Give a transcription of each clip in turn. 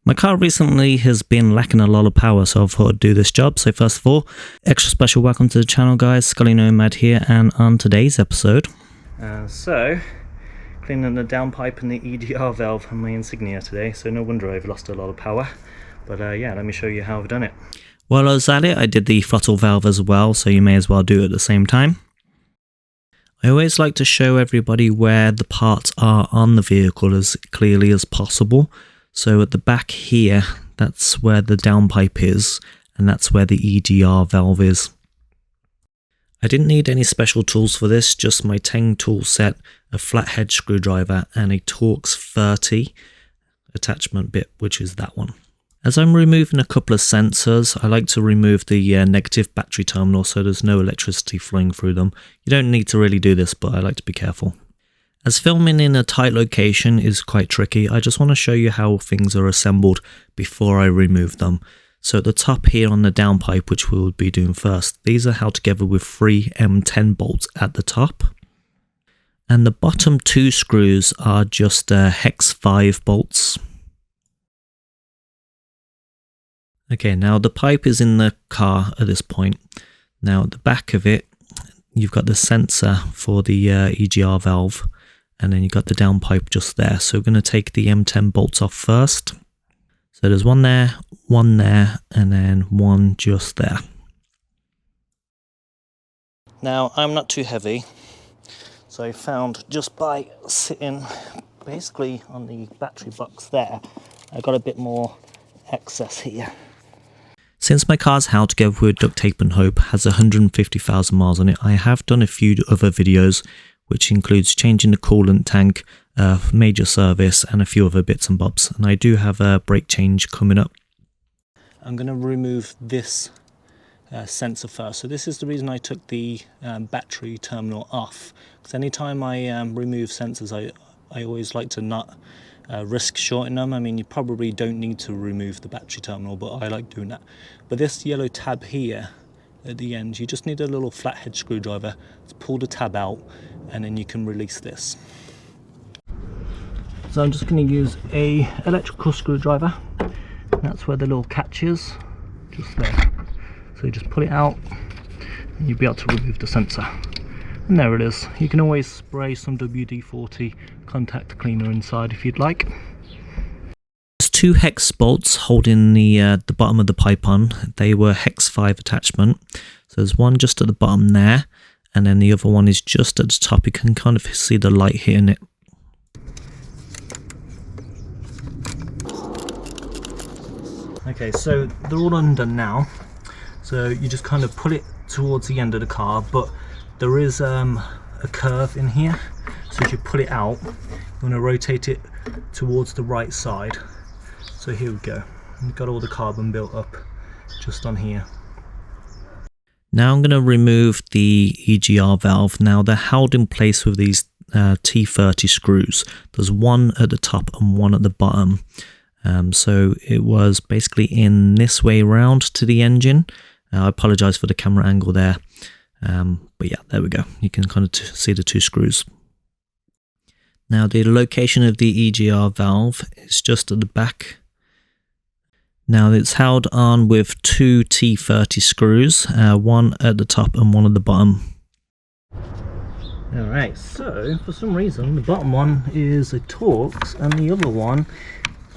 My car recently has been lacking a lot of power, so I thought I'd do this job. So first of all, extra special welcome to the channel guys, Scully Nomad here, and on today's episode, cleaning the downpipe and the EGR valve on my Insignia today, so no wonder I've lost a lot of power. But yeah, let me show you how I've done it. While I was at it, I did the throttle valve as well, so you may as well do it at the same time. I always like to show everybody where the parts are on the vehicle as clearly as possible. So at the back here, that's where the downpipe is, and that's where the EGR valve is. I didn't need any special tools for this, just my Teng tool set, a flathead screwdriver, and a Torx 30 attachment bit, which is that one. As I'm removing a couple of sensors, I like to remove the negative battery terminal so there's no electricity flowing through them. You don't need to really do this, but I like to be careful. As filming in a tight location is quite tricky, I just want to show you how things are assembled before I remove them. So at the top here on the downpipe, which we will be doing first, these are held together with 3 M10 bolts at the top. And the bottom 2 screws are just hex 5 bolts. Okay, now the pipe is in the car at this point. Now at the back of it, you've got the sensor for the EGR valve, and then you've got the downpipe just there. So we're going to take the M10 bolts off first. So there's one there, and then one just there. Now I'm not too heavy, so I found just by sitting basically on the battery box there, I got a bit more excess here. Since my car's held together with duct tape and hope, has 150,000 miles on it, I have done a few other videos, which includes changing the coolant tank, major service, and a few other bits and bobs. And I do have a brake change coming up. I'm going to remove this sensor first. So this is the reason I took the battery terminal off, because anytime I remove sensors, I always like to not risk shorting them. I mean, you probably don't need to remove the battery terminal, but I like doing that. But this yellow tab here at the end, you just need a little flathead screwdriver to pull the tab out, and then you can release this. So I'm just going to use a electrical screwdriver. That's where the little catch is, just there. So you just pull it out and you'll be able to remove the sensor. And there it is. You can always spray some WD-40 contact cleaner inside if you'd like. There's 2 hex bolts holding the bottom of the pipe on. They were hex 5 attachment. So there's one just at the bottom there, and then the other one is just at the top. You can kind of see the light hitting it. Okay, so they're all undone now. So you just kind of pull it towards the end of the car, but there is a curve in here. So as you pull it out, you want to rotate it towards the right side. So here we go. We've got all the carbon built up just on here. Now I'm going to remove the EGR valve. Now they're held in place with these T30 screws. There's one at the top and one at the bottom. So it was basically in this way round to the engine. I apologize for the camera angle there. But yeah, there we go. You can kind of see the 2 screws. Now the location of the EGR valve is just at the back. Now it's held on with 2 T30 screws, one at the top and one at the bottom. Alright, so for some reason the bottom one is a Torx and the other one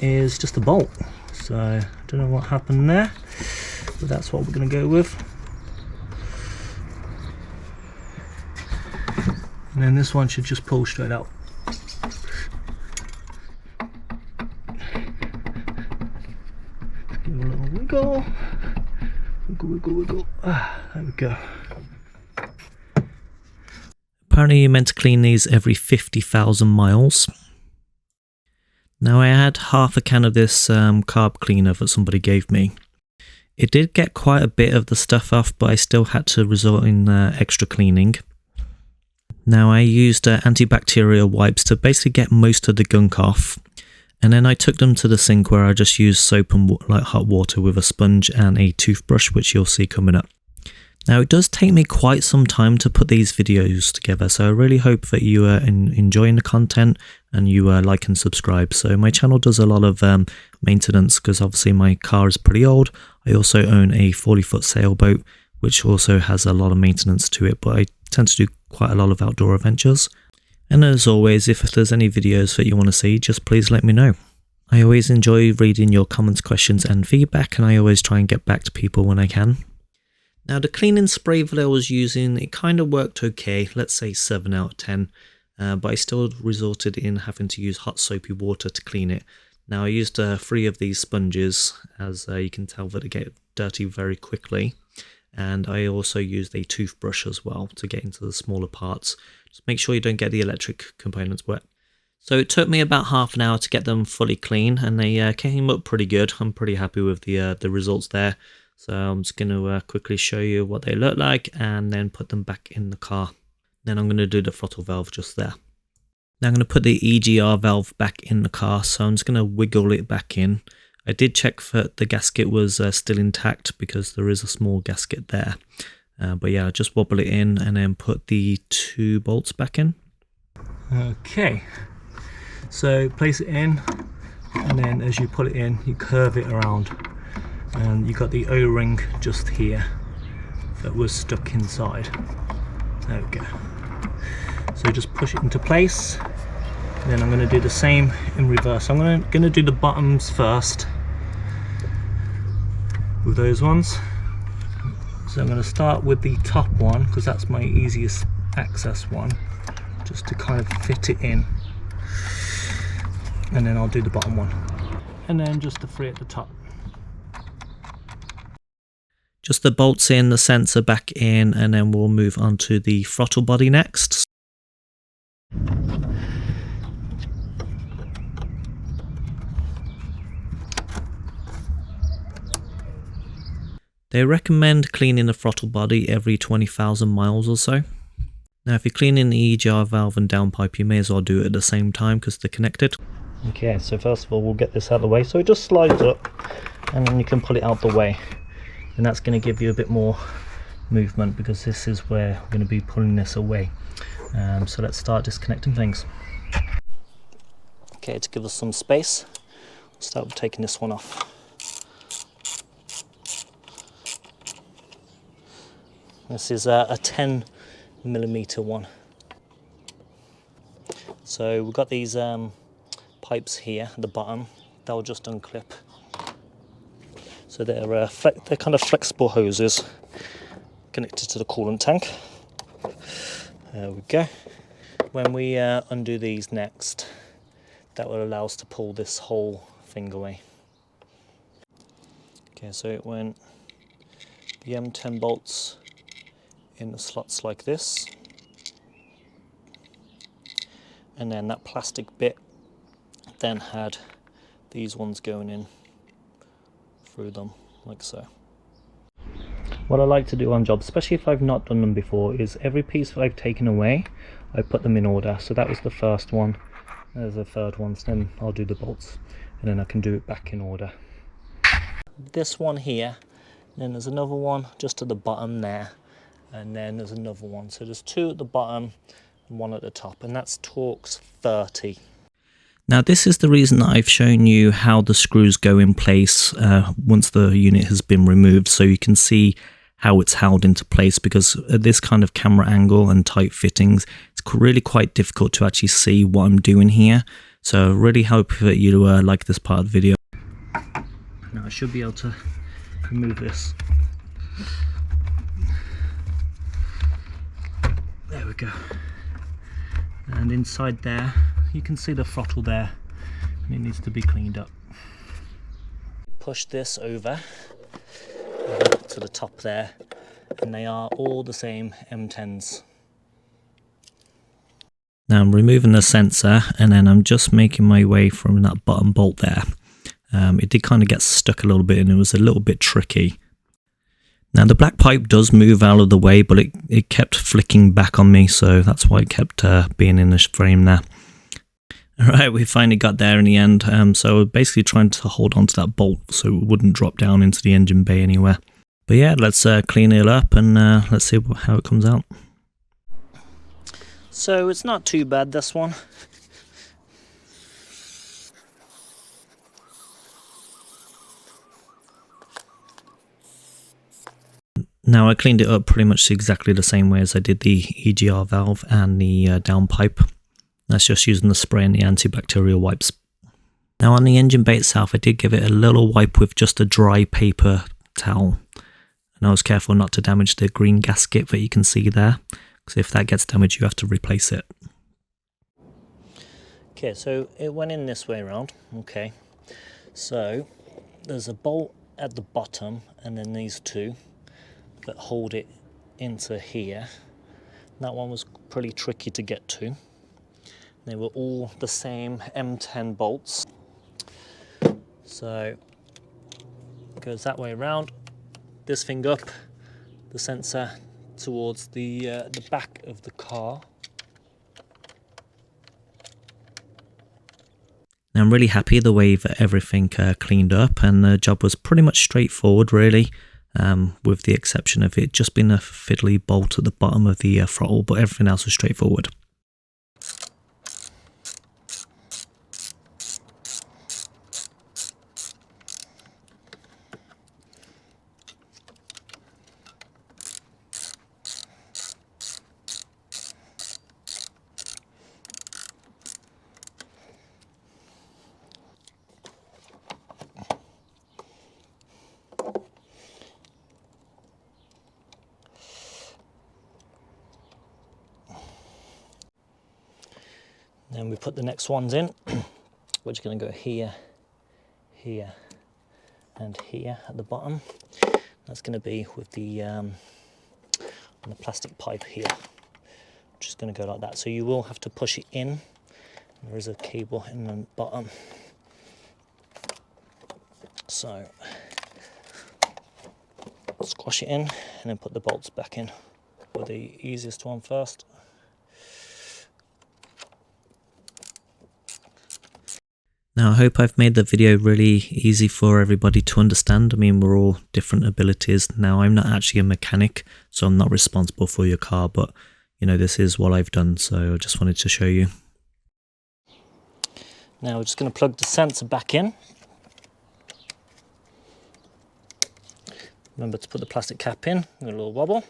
is just a bolt. So I don't know what happened there, but that's what we're going to go with. And then this one should just pull straight out. Give it a little wiggle. Wiggle, wiggle, wiggle. There we go. Apparently you're meant to clean these every 50,000 miles. Now I had half a can of this carb cleaner that somebody gave me. It did get quite a bit of the stuff off, but I still had to resort in extra cleaning. Now I used antibacterial wipes to basically get most of the gunk off, and then I took them to the sink where I just used soap and hot water with a sponge and a toothbrush, which you'll see coming up. Now it does take me quite some time to put these videos together, so I really hope that you are enjoying the content and you like and subscribe. So my channel does a lot of maintenance because obviously my car is pretty old. I also own a 40-foot sailboat which also has a lot of maintenance to it, but I tend to do quite a lot of outdoor adventures. And as always, if there's any videos that you want to see, just please let me know. I always enjoy reading your comments, questions and feedback, and I always try and get back to people when I can. Now the cleaning spray that I was using, it kind of worked okay, let's say 7 out of 10, but I still resorted in having to use hot soapy water to clean it. Now I used 3 of these sponges, as you can tell that they get dirty very quickly, and I also used a toothbrush as well to get into the smaller parts. Just make sure you don't get the electric components wet. So it took me about half an hour to get them fully clean, and they came up pretty good. I'm pretty happy with the results there. So I'm just going to quickly show you what they look like and then put them back in the car. Then I'm going to do the throttle valve just there. Now I'm going to put the EGR valve back in the car, so I'm just going to wiggle it back in. I did check that the gasket was still intact because there is a small gasket there. But yeah, just wobble it in and then put the 2 bolts back in. Okay, so place it in, and then as you pull it in, you curve it around. And you got the O-ring just here that was stuck inside. There we go. So just push it into place. And then I'm going to do the same in reverse. I'm going to do the bottoms first with those ones. So I'm going to start with the top one because that's my easiest access one, just to kind of fit it in. And then I'll do the bottom one. And then just the 3 at the top. Just the bolts in, the sensor back in, and then we'll move on to the throttle body next. They recommend cleaning the throttle body every 20,000 miles or so. Now if you're cleaning the EGR valve and downpipe, you may as well do it at the same time because they're connected. Okay, so first of all we'll get this out of the way. So it just slides up and then you can pull it out the way. And that's going to give you a bit more movement because this is where we're going to be pulling this away. So let's start disconnecting things. Okay, to give us some space, we'll start with taking this one off. This is a 10mm one. So we've got these pipes here at the bottom. They'll just unclip. So they're kind of flexible hoses connected to the coolant tank. There we go. When we undo these next, that will allow us to pull this whole thing away. Okay, so it went the M10 bolts in the slots like this. And then that plastic bit then had these ones going in through them like so. What I like to do on jobs, especially if I've not done them before, is every piece that I've taken away, I put them in order. So that was the first one, there's the third one, so then I'll do the bolts and then I can do it back in order. This one here, and then there's another one just at the bottom there, and then there's another one. So there's 2 at the bottom and 1 at the top, and that's Torx 30. Now this is the reason that I've shown you how the screws go in place once the unit has been removed, so you can see how it's held into place, because at this kind of camera angle and tight fittings, it's really quite difficult to actually see what I'm doing here. So I really hope that you like this part of the video. Now I should be able to remove this. There we go. And inside there, you can see the throttle there, and it needs to be cleaned up. Push this over to the top there, and they are all the same M10s. Now I'm removing the sensor, and then I'm just making my way from that bottom bolt there. It did kind of get stuck a little bit, and it was a little bit tricky. Now the black pipe does move out of the way, but it kept flicking back on me, so that's why it kept being in this frame there. Alright, we finally got there in the end, so we're basically trying to hold on to that bolt so it wouldn't drop down into the engine bay anywhere. But yeah, let's clean it up and let's see how it comes out. So it's not too bad, this one. Now I cleaned it up pretty much exactly the same way as I did the EGR valve and the downpipe. That's just using the spray and the antibacterial wipes. Now on the engine bay itself, I did give it a little wipe with just a dry paper towel. And I was careful not to damage the green gasket that you can see there, because if that gets damaged you have to replace it. Okay, so it went in this way around. Okay, so there's a bolt at the bottom and then these two that hold it into here. That one was pretty tricky to get to. They were all the same M10 bolts. So it goes that way around, this thing up, the sensor towards the back of the car. Now I'm really happy the way that everything cleaned up, and the job was pretty much straightforward really. With the exception of it just being a fiddly bolt at the bottom of the throttle, but everything else was straightforward. Then we put the next ones in, which are going to go here, here, and here at the bottom. That's going to be with the on the plastic pipe here, which is going to go like that. So you will have to push it in. There is a cable in the bottom. So squash it in and then put the bolts back in. For the easiest one first. Now I hope I've made the video really easy for everybody to understand. I mean, we're all different abilities. Now I'm not actually a mechanic, so I'm not responsible for your car, but you know, this is what I've done, so I just wanted to show you. Now we're just going to plug the sensor back in. Remember to put the plastic cap in, a little wobble.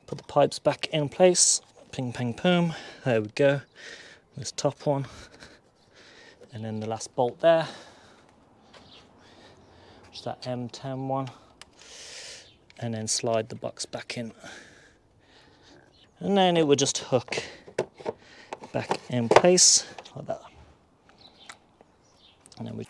Put the pipes back in place, ping, ping, boom, there we go. This top one. And then the last bolt there, just that M10 one, and then slide the box back in. And then it would just hook back in place like that. And then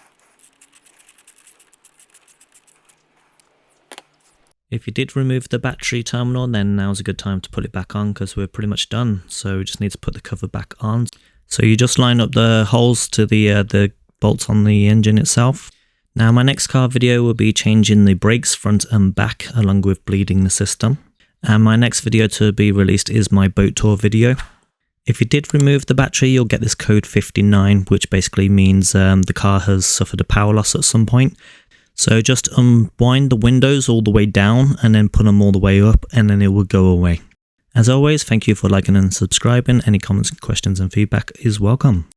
if you did remove the battery terminal, then now's a good time to put it back on because we're pretty much done. So we just need to put the cover back on. So you just line up the holes to the bolts on the engine itself. Now my next car video will be changing the brakes front and back along with bleeding the system. And my next video to be released is my boat tour video. If you did remove the battery, you'll get this code 59, which basically means the car has suffered a power loss at some point. So just unwind the windows all the way down and then put them all the way up and then it will go away. As always, thank you for liking and subscribing. Any comments, questions and feedback is welcome.